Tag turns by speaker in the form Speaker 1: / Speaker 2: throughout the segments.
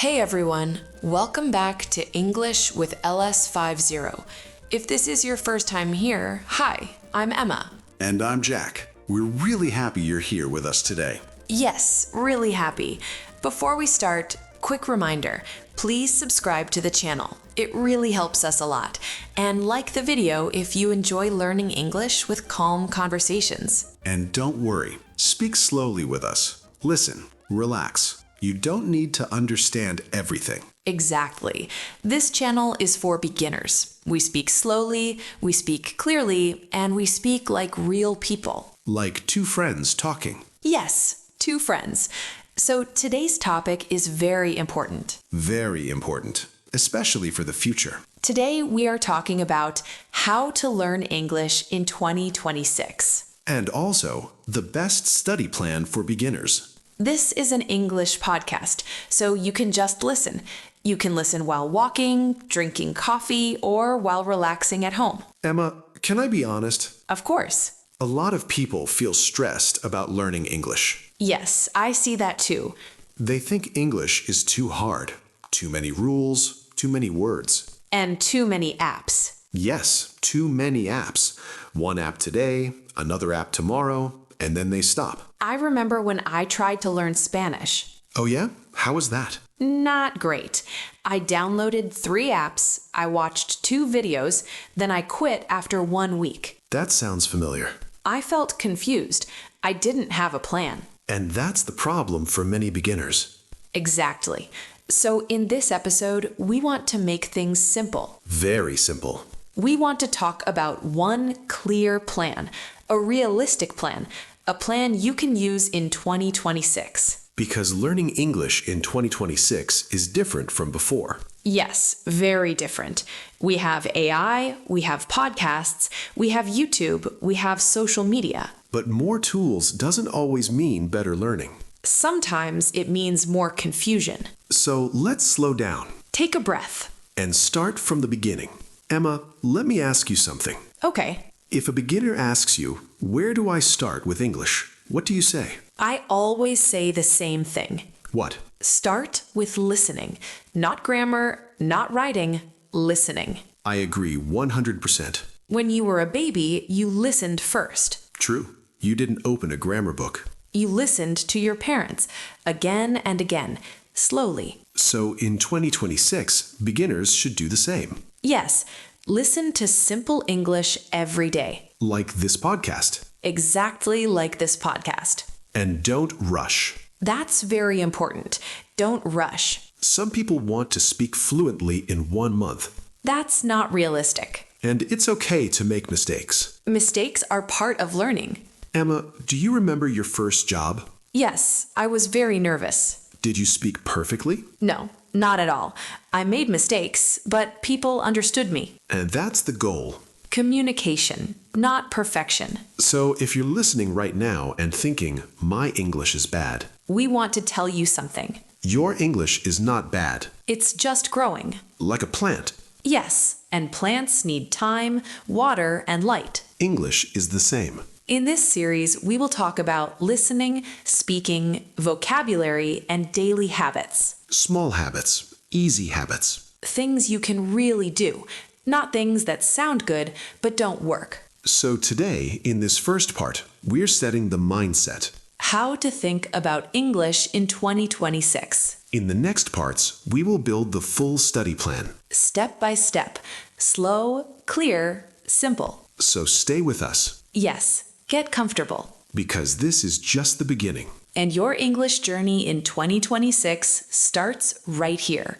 Speaker 1: Hey everyone, welcome back to English with LS50. If this is your first time here, hi, I'm Emma.
Speaker 2: And I'm Jack. We're really happy you're here with us today.
Speaker 1: Yes, really happy. Before we start, quick reminder, please subscribe to the channel. It really helps us a lot. And like the video if you enjoy learning English with calm conversations.
Speaker 2: And don't worry, speak slowly with us. Listen, relax. You don't need to understand everything.
Speaker 1: Exactly. This channel is for beginners. We speak slowly, we speak clearly, and we speak like real people.
Speaker 2: Like two friends talking.
Speaker 1: Yes, two friends. So today's topic is very important.
Speaker 2: Very important, especially for the future.
Speaker 1: Today we are talking about how to learn English in 2026.
Speaker 2: And also, the best study plan for beginners.
Speaker 1: This is an English podcast, so you can just listen. You can listen while walking, drinking coffee, or while relaxing at home.
Speaker 2: Emma, can I be honest?
Speaker 1: Of course.
Speaker 2: A lot of people feel stressed about learning English.
Speaker 1: Yes, I see that too.
Speaker 2: They think English is too hard. Too many rules, too many words.
Speaker 1: And too many apps.
Speaker 2: Yes, too many apps. One app today, another app tomorrow, and then they stop.
Speaker 1: I remember when I tried to learn Spanish.
Speaker 2: Oh yeah? How was that?
Speaker 1: Not great. I downloaded 3 apps, I watched 2 videos, then I quit after 1 week.
Speaker 2: That sounds familiar.
Speaker 1: I felt confused. I didn't have a plan.
Speaker 2: And that's the problem for many beginners.
Speaker 1: Exactly. So in this episode, we want to make things simple.
Speaker 2: Very simple.
Speaker 1: We want to talk about one clear plan, a realistic plan, a plan you can use in 2026.
Speaker 2: Because learning English in 2026 is different from before.
Speaker 1: Yes, very different. We have AI, we have podcasts, we have YouTube, we have social media.
Speaker 2: But more tools doesn't always mean better learning.
Speaker 1: Sometimes it means more confusion.
Speaker 2: So let's slow down.
Speaker 1: Take a breath.
Speaker 2: And start from the beginning. Emma, let me ask you something.
Speaker 1: Okay.
Speaker 2: If a beginner asks you, where do I start with English? What do you say?
Speaker 1: I always say the same thing.
Speaker 2: What?
Speaker 1: Start with listening. Not grammar, not writing, listening.
Speaker 2: I agree 100%.
Speaker 1: When you were a baby, you listened first.
Speaker 2: True. You didn't open a grammar book.
Speaker 1: You listened to your parents again and again, slowly.
Speaker 2: So in 2026, beginners should do the same.
Speaker 1: Yes, listen to simple English every day.
Speaker 2: Like this podcast.
Speaker 1: Exactly like this podcast.
Speaker 2: And don't rush.
Speaker 1: That's very important. Don't rush.
Speaker 2: Some people want to speak fluently in 1 month.
Speaker 1: That's not realistic.
Speaker 2: And it's okay to make mistakes.
Speaker 1: Mistakes are part of learning.
Speaker 2: Emma, do you remember your first job?
Speaker 1: Yes, I was very nervous.
Speaker 2: Did you speak perfectly?
Speaker 1: No, not at all. I made mistakes, but people understood me.
Speaker 2: And that's the goal.
Speaker 1: Communication, not perfection.
Speaker 2: So if you're listening right now and thinking, my English is bad,
Speaker 1: We want to tell you something.
Speaker 2: your English is not bad.
Speaker 1: It's just growing.
Speaker 2: Like a plant,
Speaker 1: Yes, and plants need time, water, and light.
Speaker 2: English is the same.
Speaker 1: In this series, we will talk about listening, speaking, vocabulary, and daily habits.
Speaker 2: Small habits, easy habits.
Speaker 1: Things you can really do, not things that sound good but don't work.
Speaker 2: So today, in this first part, we're setting the mindset.
Speaker 1: How to think about English in 2026.
Speaker 2: In the next parts, we will build the full study plan.
Speaker 1: Step by step. Slow, clear, simple.
Speaker 2: So stay with us,
Speaker 1: Yes, get comfortable.
Speaker 2: because this is just the beginning.
Speaker 1: And your English journey in 2026 starts right here.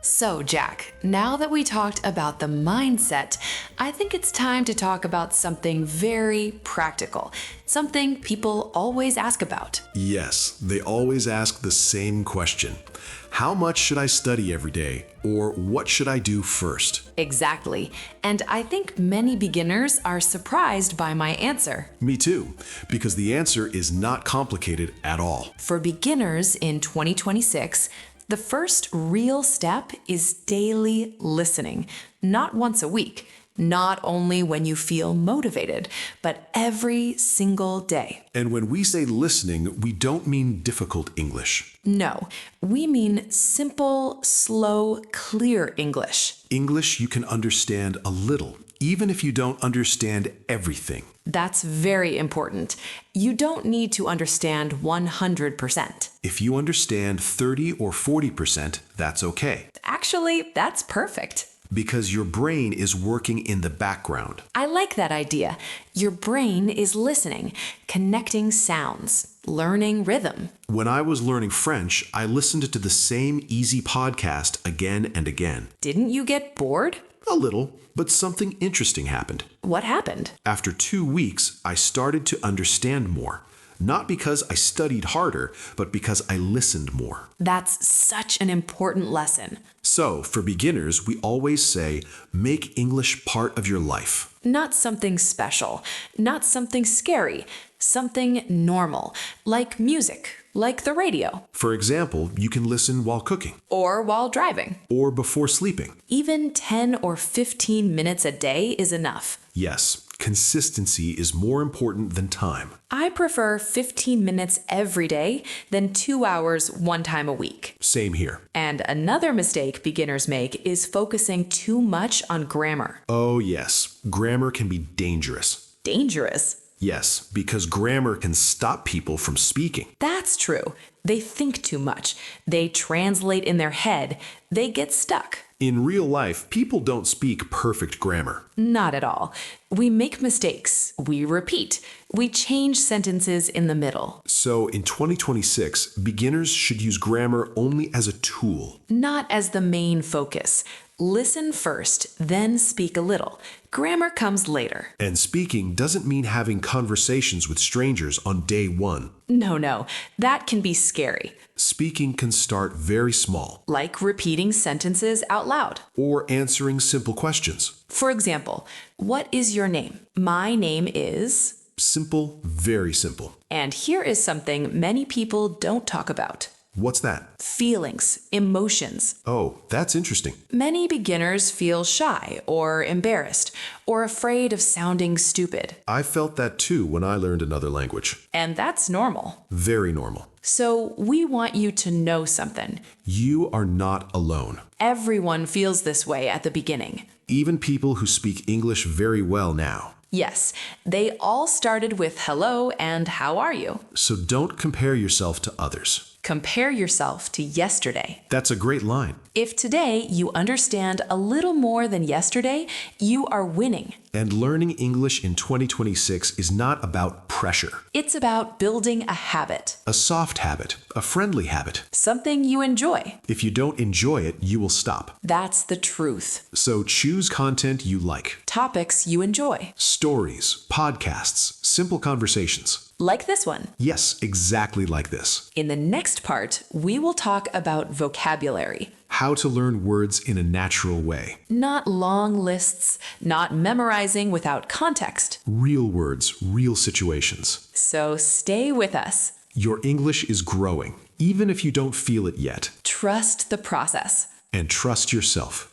Speaker 1: So, Jack, now that we talked about the mindset, I think it's time to talk about something very practical, something people always ask about.
Speaker 2: Yes, they always ask the same question. How much should I study every day? Or what should I do first?
Speaker 1: Exactly. And I think many beginners are surprised by my answer.
Speaker 2: Me too, because the answer is not complicated at all.
Speaker 1: For beginners in 2026, the first real step is daily listening, not once a week, not only when you feel motivated, but every single day.
Speaker 2: And when we say listening, we don't mean difficult English.
Speaker 1: No, we mean simple, slow, clear English.
Speaker 2: English you can understand a little, even if you don't understand everything.
Speaker 1: That's very important. You don't need to understand 100%.
Speaker 2: If you understand 30 or 40%, that's okay,
Speaker 1: Actually, that's perfect.
Speaker 2: because your brain is working in the background.
Speaker 1: I like that idea. Your brain is listening, connecting sounds, learning rhythm.
Speaker 2: When I was learning French, I listened to the same easy podcast again and again.
Speaker 1: Didn't you get bored?
Speaker 2: A little, but something interesting happened.
Speaker 1: What happened?
Speaker 2: After 2 weeks, I started to understand more. Not because I studied harder, but because I listened more.
Speaker 1: That's such an important lesson.
Speaker 2: So, for beginners, we always say, make English part of your life.
Speaker 1: Not something special, not something scary, something normal, like music, like the radio,
Speaker 2: For example, you can listen while cooking
Speaker 1: or while driving.
Speaker 2: or before sleeping.
Speaker 1: Even 10 or 15 minutes a day is enough.
Speaker 2: Yes, consistency is more important than time.
Speaker 1: I prefer 15 minutes every day than 2 hours one time a week.
Speaker 2: Same here.
Speaker 1: And another mistake beginners make is focusing too much on grammar.
Speaker 2: Oh, yes, grammar can be dangerous.
Speaker 1: Dangerous.
Speaker 2: Yes, because grammar can stop people from speaking.
Speaker 1: That's true. They think too much. They translate in their head. They get stuck.
Speaker 2: In real life, people don't speak perfect grammar.
Speaker 1: Not at all. We make mistakes. We repeat. We change sentences in the middle.
Speaker 2: So in 2026, beginners should use grammar only as a tool.
Speaker 1: Not as the main focus. Listen first, then speak a little. Grammar comes later.
Speaker 2: And speaking doesn't mean having conversations with strangers on day one.
Speaker 1: No, that can be scary.
Speaker 2: Speaking can start very small,
Speaker 1: Like repeating sentences out loud.
Speaker 2: or answering simple questions.
Speaker 1: For example, what is your name? My name is...
Speaker 2: Simple, very simple.
Speaker 1: And here is something many people don't talk about.
Speaker 2: What's that?
Speaker 1: Feelings, emotions.
Speaker 2: Oh, that's interesting.
Speaker 1: Many beginners feel shy or embarrassed or afraid of sounding stupid.
Speaker 2: I felt that too when I learned another language.
Speaker 1: And that's normal.
Speaker 2: Very normal.
Speaker 1: So we want you to know something.
Speaker 2: You are not alone.
Speaker 1: Everyone feels this way at the beginning.
Speaker 2: Even people who speak English very well now.
Speaker 1: Yes, they all started with hello and how are you?
Speaker 2: So don't compare yourself to others.
Speaker 1: Compare yourself to yesterday.
Speaker 2: That's a great line.
Speaker 1: If today you understand a little more than yesterday, you are winning.
Speaker 2: And learning English in 2026 is not about pressure.
Speaker 1: It's about building a habit,
Speaker 2: A soft habit, a friendly habit.
Speaker 1: something you enjoy.
Speaker 2: If you don't enjoy it, you will stop.
Speaker 1: That's the truth.
Speaker 2: So choose content you like.
Speaker 1: Topics you enjoy,
Speaker 2: Stories, podcasts, simple conversations.
Speaker 1: like this one.
Speaker 2: Yes, exactly like this.
Speaker 1: In the next part, we will talk about vocabulary.
Speaker 2: How to learn words in a natural way.
Speaker 1: Not long lists, not memorizing without context.
Speaker 2: Real words, real situations.
Speaker 1: So stay with us.
Speaker 2: Your English is growing, even if you don't feel it yet.
Speaker 1: Trust the process.
Speaker 2: And trust yourself.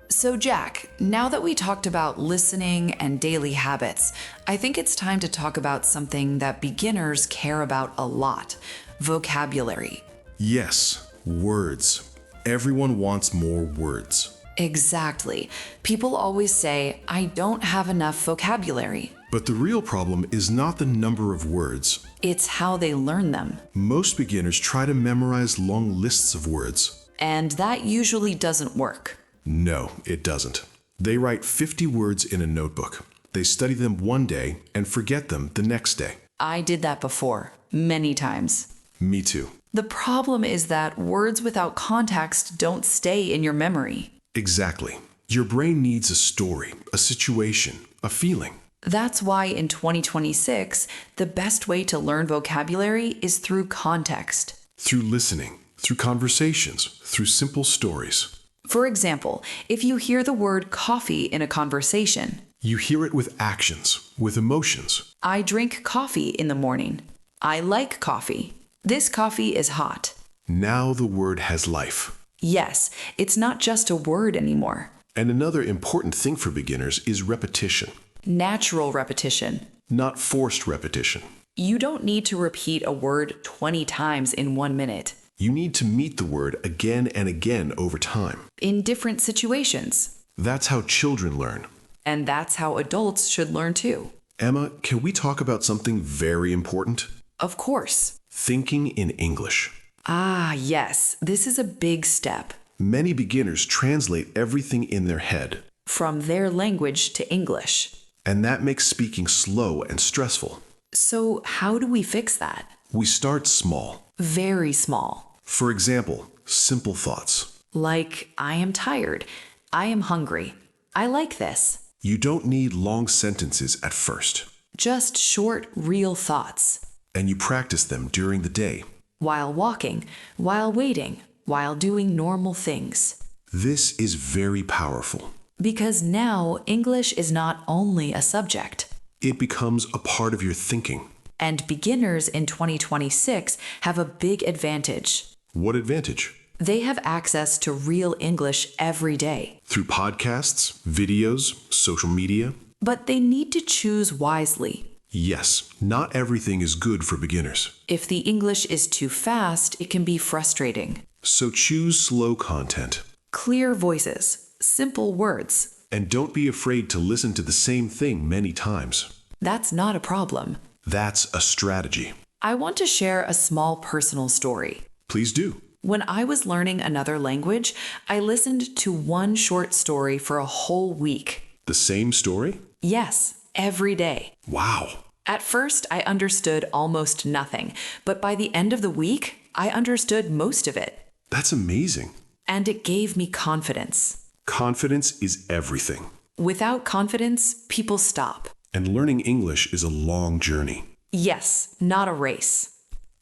Speaker 3: So, Jack, now that we talked about listening and daily habits, I think it's time to talk about something that beginners care about a lot: vocabulary.
Speaker 2: Yes, words. Everyone wants more words.
Speaker 3: Exactly. People always say, I don't have enough vocabulary.
Speaker 2: But the real problem is not the number of words.
Speaker 3: It's how they learn them.
Speaker 2: Most beginners try to memorize long lists of words.
Speaker 3: And that usually doesn't work.
Speaker 2: No, it doesn't. They write 50 words in a notebook. They study them one day and forget them the next day.
Speaker 3: I did that before, many times.
Speaker 2: Me too.
Speaker 3: The problem is that words without context don't stay in your memory.
Speaker 2: Exactly. Your brain needs a story, a situation, a feeling.
Speaker 3: That's why in 2026, the best way to learn vocabulary is through context.
Speaker 2: Through listening, through conversations, through simple stories.
Speaker 3: For example, if you hear the word coffee in a conversation,
Speaker 2: You hear it with actions, with emotions.
Speaker 3: I drink coffee in the morning. I like coffee. This coffee is hot.
Speaker 2: Now the word has life.
Speaker 3: Yes, it's not just a word anymore.
Speaker 2: And another important thing for beginners is repetition,
Speaker 3: Natural repetition.
Speaker 2: not forced repetition.
Speaker 3: You don't need to repeat a word 20 times in 1 minute.
Speaker 2: You need to meet the word again and again over time.
Speaker 3: In different situations.
Speaker 2: That's how children learn.
Speaker 3: And that's how adults should learn too.
Speaker 2: Emma, can we talk about something very important?
Speaker 3: Of course.
Speaker 2: Thinking in English.
Speaker 3: Ah, yes, this is a big step.
Speaker 2: Many beginners translate everything in their head,
Speaker 3: From their language to English.
Speaker 2: and that makes speaking slow and stressful.
Speaker 3: So, how do we fix that?
Speaker 2: We start small.
Speaker 3: Very small.
Speaker 2: For example, simple thoughts.
Speaker 3: Like, I am tired. I am hungry. I like this.
Speaker 2: You don't need long sentences at first,
Speaker 3: Just short, real thoughts.
Speaker 2: and you practice them during the day.
Speaker 3: While walking, while waiting, while doing normal things.
Speaker 2: This is very powerful.
Speaker 3: Because now English is not only a subject.
Speaker 2: It becomes a part of your thinking.
Speaker 3: And beginners in 2026 have a big advantage.
Speaker 2: What advantage?
Speaker 3: They have access to real English every day.
Speaker 2: Through podcasts, videos, social media?
Speaker 3: But they need to choose wisely.
Speaker 2: Yes, not everything is good for beginners.
Speaker 3: If the English is too fast, it can be frustrating.
Speaker 2: So choose slow content.
Speaker 3: Clear voices, simple words.
Speaker 2: And don't be afraid to listen to the same thing many times.
Speaker 3: That's not a problem.
Speaker 2: That's a strategy.
Speaker 3: I want to share a small personal story.
Speaker 2: Please do.
Speaker 3: When I was learning another language, I listened to one short story for a whole week.
Speaker 2: The same story?
Speaker 3: Yes, every day.
Speaker 2: Wow.
Speaker 3: At first, I understood almost nothing, but by the end of the week, I understood most of it.
Speaker 2: That's amazing.
Speaker 3: And it gave me confidence.
Speaker 2: Confidence is everything.
Speaker 3: Without confidence, people stop.
Speaker 2: And learning English is a long journey.
Speaker 3: Yes, not a race.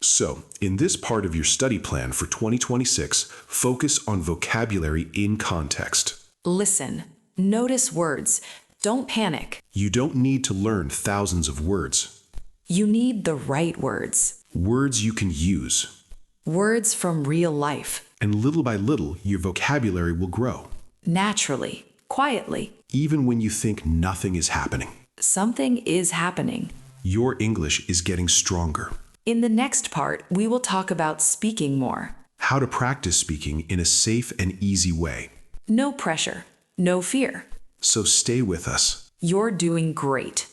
Speaker 2: So, in this part of your study plan for 2026, focus on vocabulary in context.
Speaker 3: Listen, notice words. Don't panic.
Speaker 2: You don't need to learn thousands of words.
Speaker 3: You need the right words.
Speaker 2: Words you can use.
Speaker 3: Words from real life.
Speaker 2: And little by little, your vocabulary will grow.
Speaker 3: Naturally, quietly.
Speaker 2: Even when you think nothing is happening.
Speaker 3: Something is happening.
Speaker 2: Your English is getting stronger.
Speaker 3: In the next part, we will talk about speaking more.
Speaker 2: How to practice speaking in a safe and easy way.
Speaker 3: No pressure, no fear.
Speaker 2: So stay with us.
Speaker 3: You're doing great.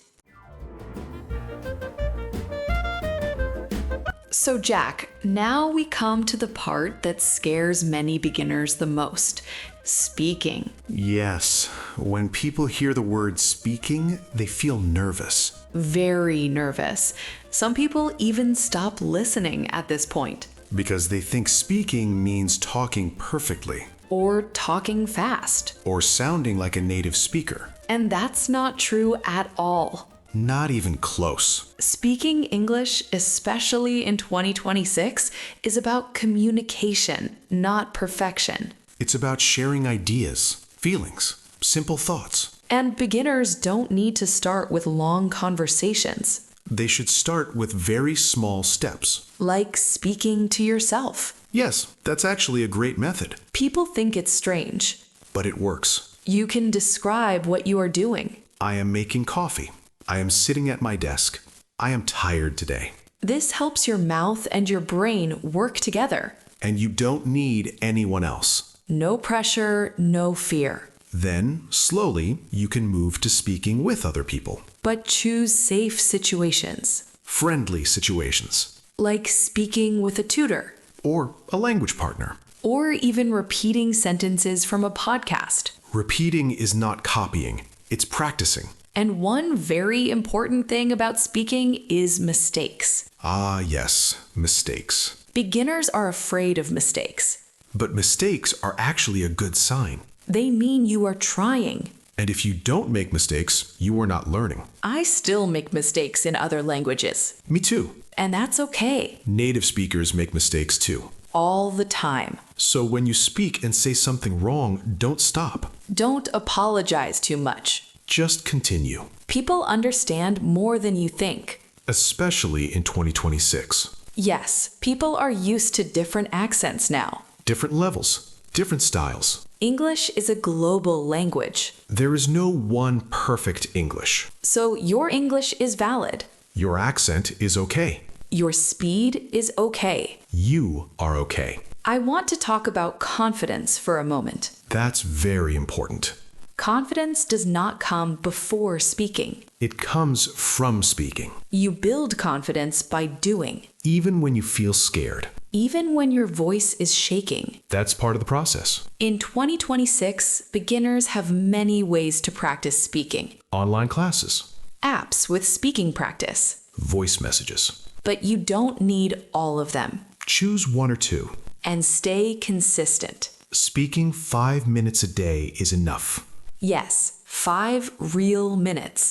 Speaker 3: So, Jack, now we come to the part that scares many beginners the most: speaking.
Speaker 4: Yes, when people hear the word speaking, they feel nervous.
Speaker 3: Very nervous. Some people even stop listening at this point.
Speaker 4: Because they think speaking means talking perfectly
Speaker 3: Or talking fast.
Speaker 4: or sounding like a native speaker.
Speaker 3: And that's not true at all.
Speaker 4: Not even close.
Speaker 3: Speaking English, especially in 2026, is about communication, not perfection.
Speaker 4: It's about sharing ideas, feelings, simple thoughts.
Speaker 3: And beginners don't need to start with long conversations,
Speaker 4: They should start with very small steps.
Speaker 3: like speaking to yourself.
Speaker 4: Yes, that's actually a great method,
Speaker 3: People think it's strange.
Speaker 4: but it works.
Speaker 3: You can describe what you are doing.
Speaker 4: I am making coffee. I am sitting at my desk. I am tired today.
Speaker 3: This helps your mouth and your brain work together.
Speaker 4: And you don't need anyone else.
Speaker 3: No pressure, no fear.
Speaker 4: Then, slowly, you can move to speaking with other people.
Speaker 3: But choose safe situations,
Speaker 4: Friendly situations.
Speaker 3: like speaking with a tutor,
Speaker 4: Or a language partner.
Speaker 3: or even repeating sentences from a podcast.
Speaker 4: Repeating is not copying, it's practicing.
Speaker 3: And one very important thing about speaking is mistakes.
Speaker 4: Ah, yes, mistakes.
Speaker 3: Beginners are afraid of mistakes.
Speaker 4: But mistakes are actually a good sign.
Speaker 3: They mean you are trying.
Speaker 4: And if you don't make mistakes, you are not learning.
Speaker 3: I still make mistakes in other languages,
Speaker 4: Me too.
Speaker 3: and that's okay.
Speaker 4: Native speakers make mistakes too.
Speaker 3: All the time.
Speaker 4: So when you speak and say something wrong, don't stop.
Speaker 3: Don't apologize too much.
Speaker 4: Just continue.
Speaker 3: People understand more than you think.
Speaker 4: Especially in 2026.
Speaker 3: Yes, people are used to different accents now.
Speaker 4: Different levels.
Speaker 2: different styles.
Speaker 1: English is a global language,
Speaker 2: There is no one perfect English.
Speaker 1: so your English is valid.
Speaker 2: Your accent is okay.
Speaker 1: Your speed is okay.
Speaker 2: You are okay.
Speaker 1: I want to talk about confidence for a moment.
Speaker 2: That's very important.
Speaker 1: Confidence does not come before speaking.
Speaker 2: It comes from speaking,
Speaker 1: You build confidence by doing,
Speaker 2: even when you feel scared.
Speaker 1: even when your voice is shaking.
Speaker 2: That's part of the process.
Speaker 1: In 2026, beginners have many ways to practice speaking.
Speaker 2: Online classes,
Speaker 1: Apps with speaking practice.
Speaker 2: voice messages.
Speaker 1: But you don't need all of them.
Speaker 2: Choose one or two.
Speaker 1: And stay consistent.
Speaker 2: Speaking 5 minutes a day is enough,
Speaker 1: Yes, 5 real minutes.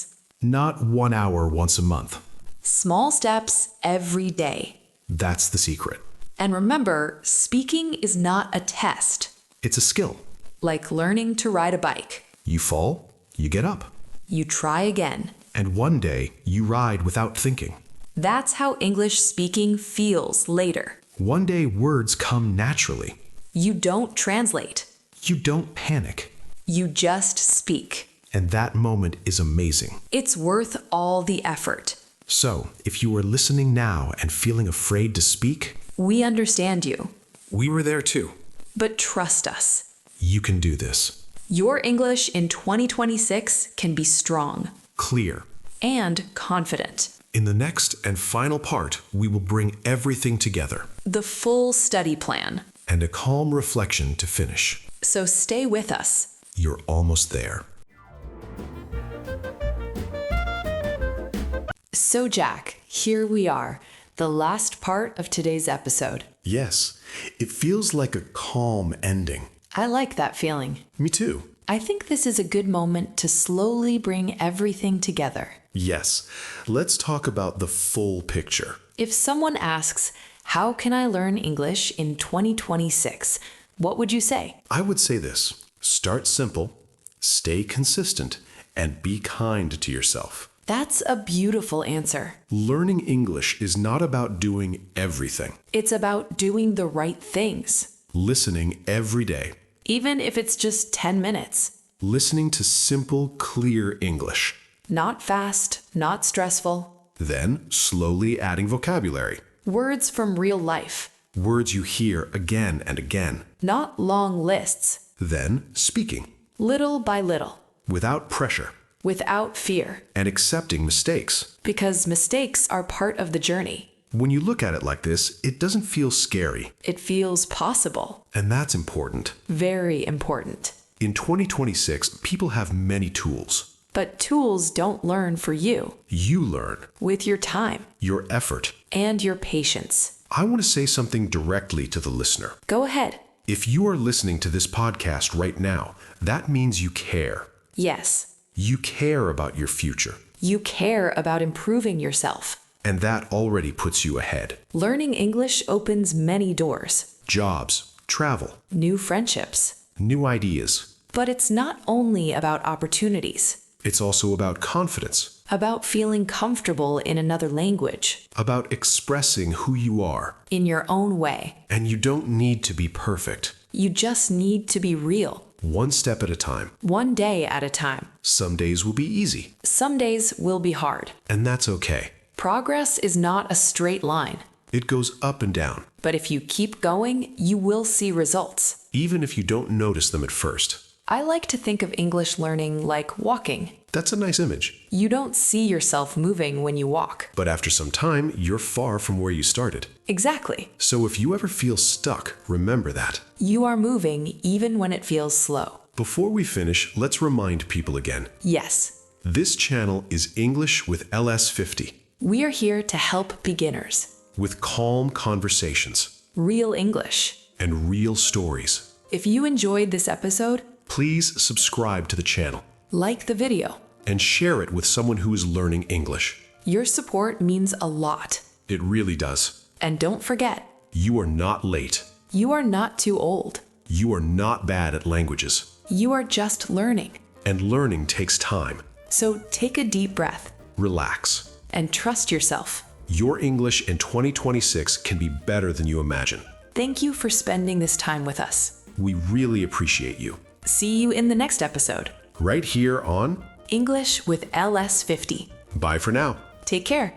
Speaker 2: not 1 hour once a month.
Speaker 1: Small steps every day.
Speaker 2: That's the secret.
Speaker 1: And remember, speaking is not a test,
Speaker 2: It's a skill.
Speaker 1: like learning to ride a bike.
Speaker 2: You fall, you get up,
Speaker 1: You try again.
Speaker 2: and one day you ride without thinking.
Speaker 1: That's how English speaking feels later.
Speaker 2: One day words come naturally.
Speaker 1: You don't translate.
Speaker 2: You don't panic.
Speaker 1: You just speak.
Speaker 2: And that moment is amazing.
Speaker 1: It's worth all the effort.
Speaker 2: So, if you are listening now and feeling afraid to speak,
Speaker 1: We understand you,
Speaker 2: we were there too.
Speaker 1: but trust us.
Speaker 2: You can do this.
Speaker 1: Your English in 2026 can be strong
Speaker 2: Clear.
Speaker 1: and confident.
Speaker 2: In the next and final part, we will bring everything together
Speaker 1: The full study plan.
Speaker 2: and a calm reflection to finish.
Speaker 1: So stay with us.
Speaker 2: You're almost there.
Speaker 1: So, Jack, here we are, the last part of today's episode.
Speaker 2: Yes, it feels like a calm ending.
Speaker 1: I like that feeling.
Speaker 2: Me too.
Speaker 1: I think this is a good moment to slowly bring everything together.
Speaker 2: Yes, let's talk about the full picture.
Speaker 1: If someone asks, how can I learn English in 2026? What would you say?
Speaker 2: I would say this: start simple, stay consistent, and be kind to yourself.
Speaker 1: That's a beautiful answer.
Speaker 2: Learning English is not about doing everything.
Speaker 1: It's about doing the right things,
Speaker 2: Listening every day.
Speaker 1: even if it's just 10 minutes.
Speaker 2: Listening to simple, clear English.
Speaker 1: Not fast, not stressful.
Speaker 2: Then slowly adding vocabulary.
Speaker 1: Words from real life,
Speaker 2: Words you hear again and again.
Speaker 1: not long lists.
Speaker 2: Then speaking.
Speaker 1: Little by little,
Speaker 2: Without pressure.
Speaker 1: without fear,
Speaker 2: And accepting mistakes.
Speaker 1: because mistakes are part of the journey.
Speaker 2: When you look at it like this, it doesn't feel scary.
Speaker 1: It feels possible.
Speaker 2: And that's important.
Speaker 1: Very important.
Speaker 2: In 2026, people have many tools.
Speaker 1: But tools don't learn for you
Speaker 2: You learn.
Speaker 1: with your time
Speaker 2: Your effort.
Speaker 1: and your patience.
Speaker 2: I want to say something directly to the listener.
Speaker 1: Go ahead.
Speaker 2: If you are listening to this podcast right now, that means you care.
Speaker 1: Yes,
Speaker 2: You care about your future.
Speaker 1: you care about improving yourself.
Speaker 2: And that already puts you ahead.
Speaker 1: Learning English opens many doors,
Speaker 2: Jobs, travel,
Speaker 1: new friendships.
Speaker 2: new ideas.
Speaker 1: But it's not only about opportunities,
Speaker 2: It's also about confidence,
Speaker 1: about feeling comfortable in another language,
Speaker 2: about expressing who you are.
Speaker 1: in your own way.
Speaker 2: And you don't need to be perfect.
Speaker 1: You just need to be real,
Speaker 2: One step at a time.
Speaker 1: one day at a time.
Speaker 2: Some days will be easy,
Speaker 1: Some days will be hard.
Speaker 2: and that's okay.
Speaker 1: Progress is not a straight line,
Speaker 2: It goes up and down,
Speaker 1: but if you keep going, you will see results.
Speaker 2: even if you don't notice them at first.
Speaker 1: I like to think of English learning like walking.
Speaker 2: That's a nice image.
Speaker 1: You don't see yourself moving when you walk.
Speaker 2: But after some time, you're far from where you started.
Speaker 1: Exactly.
Speaker 2: So if you ever feel stuck, remember that.
Speaker 1: You are moving even when it feels slow.
Speaker 2: Before we finish, let's remind people again.
Speaker 1: Yes,
Speaker 2: This channel is English with LS50,
Speaker 1: we are here to help beginners.
Speaker 2: with calm conversations
Speaker 1: Real English.
Speaker 2: and real stories.
Speaker 1: If you enjoyed this episode,
Speaker 2: Please subscribe to the channel
Speaker 1: like the video.
Speaker 2: and share it with someone who is learning English.
Speaker 1: Your support means a lot.
Speaker 2: It really does.
Speaker 1: And don't forget,
Speaker 2: You are not late.
Speaker 1: you are not too old.
Speaker 2: You are not bad at languages.
Speaker 1: You are just learning.
Speaker 2: And learning takes time.
Speaker 1: So take a deep breath
Speaker 2: Relax.
Speaker 1: and trust yourself.
Speaker 2: Your English in 2026 can be better than you imagine.
Speaker 1: Thank you for spending this time with us.
Speaker 2: We really appreciate you.
Speaker 1: See you in the next episode.
Speaker 2: Right here on
Speaker 1: English with LS50.
Speaker 2: Bye for now.
Speaker 1: Take care.